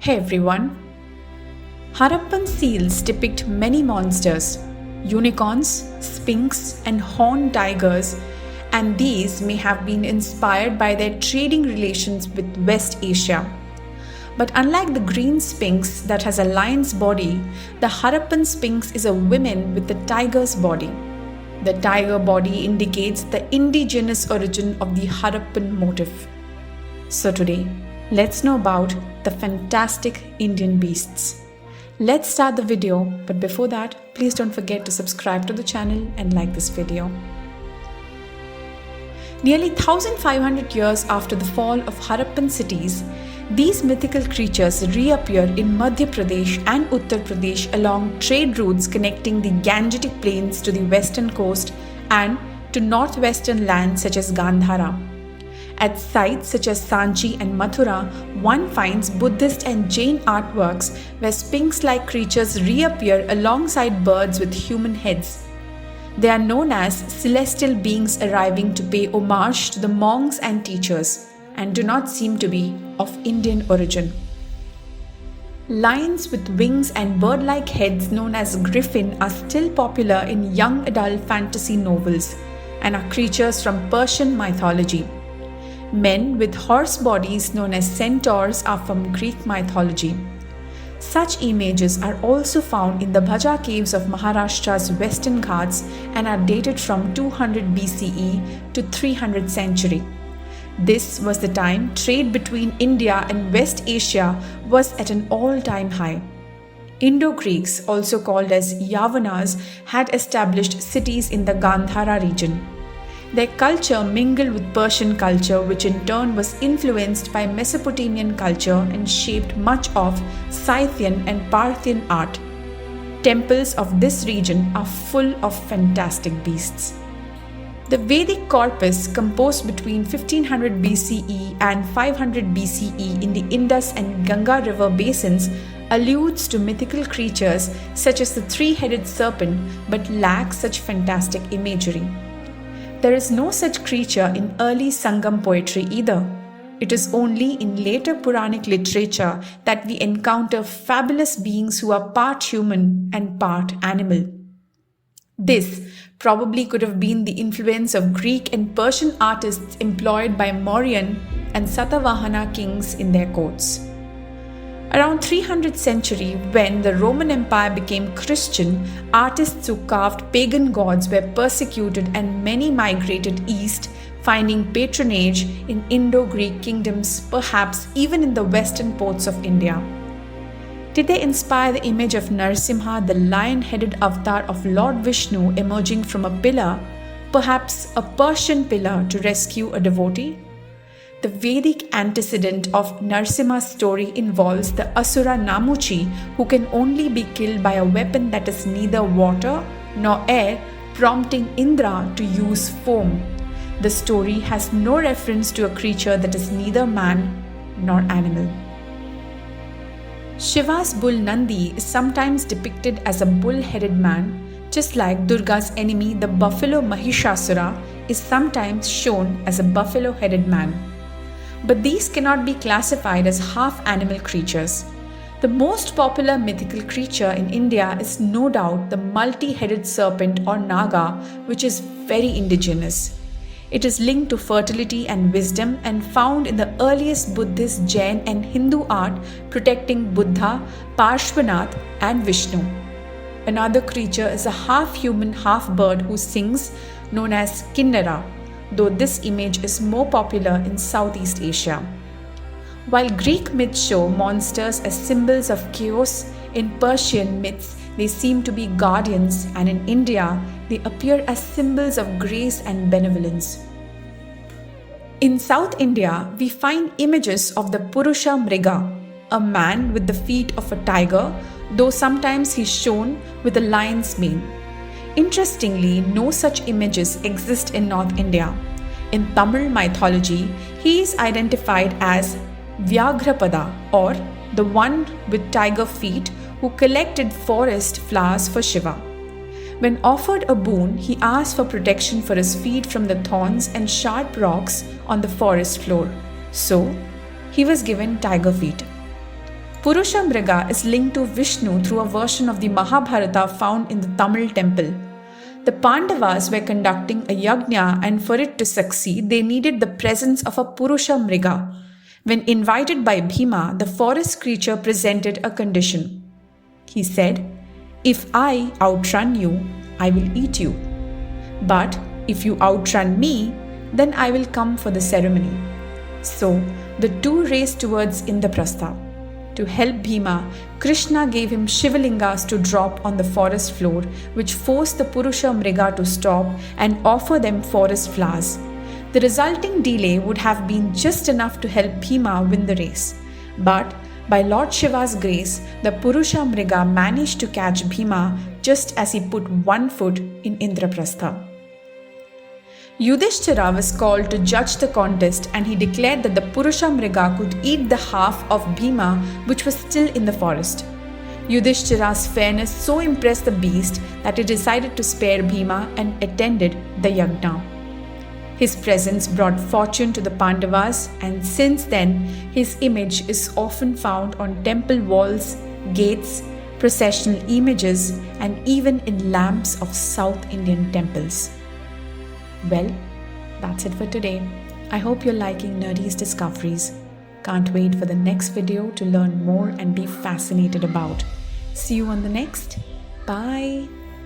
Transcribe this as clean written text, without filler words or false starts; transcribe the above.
Hey everyone! Harappan seals depict many monsters, unicorns, sphinx, and horned tigers, and these may have been inspired by their trading relations with West Asia. But unlike the green sphinx that has a lion's body, the Harappan sphinx is a woman with a tiger's body. The tiger body indicates the indigenous origin of the Harappan motif. So today, let's know about the fantastic Indian beasts. Let's start the video, but before that, please don't forget to subscribe to the channel and like this video. Nearly 1500 years after the fall of Harappan cities, these mythical creatures reappear in Madhya Pradesh and Uttar Pradesh along trade routes connecting the Gangetic Plains to the western coast and to northwestern lands such as Gandhara. At sites such as Sanchi and Mathura, one finds Buddhist and Jain artworks where sphinx-like creatures reappear alongside birds with human heads. They are known as celestial beings arriving to pay homage to the monks and teachers, and do not seem to be of Indian origin. Lions with wings and bird-like heads known as griffin are still popular in young adult fantasy novels and are creatures from Persian mythology. Men with horse bodies known as centaurs are from Greek mythology. Such images are also found in the Bhaja caves of Maharashtra's Western Ghats and are dated from 200 BCE to 300th century. This was the time trade between India and West Asia was at an all-time high. Indo-Greeks, also called as Yavanas, had established cities in the Gandhara region. Their culture mingled with Persian culture, which in turn was influenced by Mesopotamian culture and shaped much of Scythian and Parthian art. Temples of this region are full of fantastic beasts. The Vedic corpus, composed between 1500 BCE and 500 BCE in the Indus and Ganga river basins, alludes to mythical creatures such as the three-headed serpent but lacks such fantastic imagery. There is no such creature in early Sangam poetry either. It is only in later Puranic literature that we encounter fabulous beings who are part human and part animal. This probably could have been the influence of Greek and Persian artists employed by Mauryan and Satavahana kings in their courts. Around 300th century, when the Roman Empire became Christian, artists who carved pagan gods were persecuted and many migrated east, finding patronage in Indo-Greek kingdoms, perhaps even in the western ports of India. Did they inspire the image of Narasimha, the lion-headed avatar of Lord Vishnu emerging from a pillar, perhaps a Persian pillar, to rescue a devotee? The Vedic antecedent of Narasimha's story involves the Asura Namuchi, who can only be killed by a weapon that is neither water nor air, prompting Indra to use foam. The story has no reference to a creature that is neither man nor animal. Shiva's bull Nandi is sometimes depicted as a bull-headed man, just like Durga's enemy, the buffalo Mahishasura, is sometimes shown as a buffalo-headed man. But these cannot be classified as half-animal creatures. The most popular mythical creature in India is no doubt the multi-headed serpent or Naga, which is very indigenous. It is linked to fertility and wisdom and found in the earliest Buddhist, Jain and Hindu art protecting Buddha, Parshvanath and Vishnu. Another creature is a half-human, half-bird who sings, known as Kinnara, though this image is more popular in Southeast Asia. While Greek myths show monsters as symbols of chaos, in Persian myths they seem to be guardians, and in India they appear as symbols of grace and benevolence. In South India, we find images of the Purusha Mriga, a man with the feet of a tiger, though sometimes he's shown with a lion's mane. Interestingly, no such images exist in North India. In Tamil mythology, he is identified as Vyaghrapada, or the one with tiger feet who collected forest flowers for Shiva. When offered a boon, he asked for protection for his feet from the thorns and sharp rocks on the forest floor. So, he was given tiger feet. Purusha Mriga is linked to Vishnu through a version of the Mahabharata found in the Tamil temple. The Pandavas were conducting a yajna, and for it to succeed, they needed the presence of a Purusha Mriga. When invited by Bhima, the forest creature presented a condition. He said, "If I outrun you, I will eat you. But if you outrun me, then I will come for the ceremony." So the two raced towards Indraprastha. To help Bhima, Krishna gave him Shivalingas to drop on the forest floor, which forced the Purusha Mriga to stop and offer them forest flowers. The resulting delay would have been just enough to help Bhima win the race. But by Lord Shiva's grace, the Purusha Mriga managed to catch Bhima just as he put one foot in Indraprastha. Yudhishthira was called to judge the contest, and he declared that the Purusha Mriga could eat the half of Bhima which was still in the forest. Yudhishthira's fairness so impressed the beast that he decided to spare Bhima and attended the yajna. His presence brought fortune to the Pandavas, and since then his image is often found on temple walls, gates, processional images, and even in lamps of South Indian temples. Well, that's it for today. I hope you're liking Nerdies Discoveries. Can't wait for the next video to learn more and be fascinated about. See you on the next. Bye.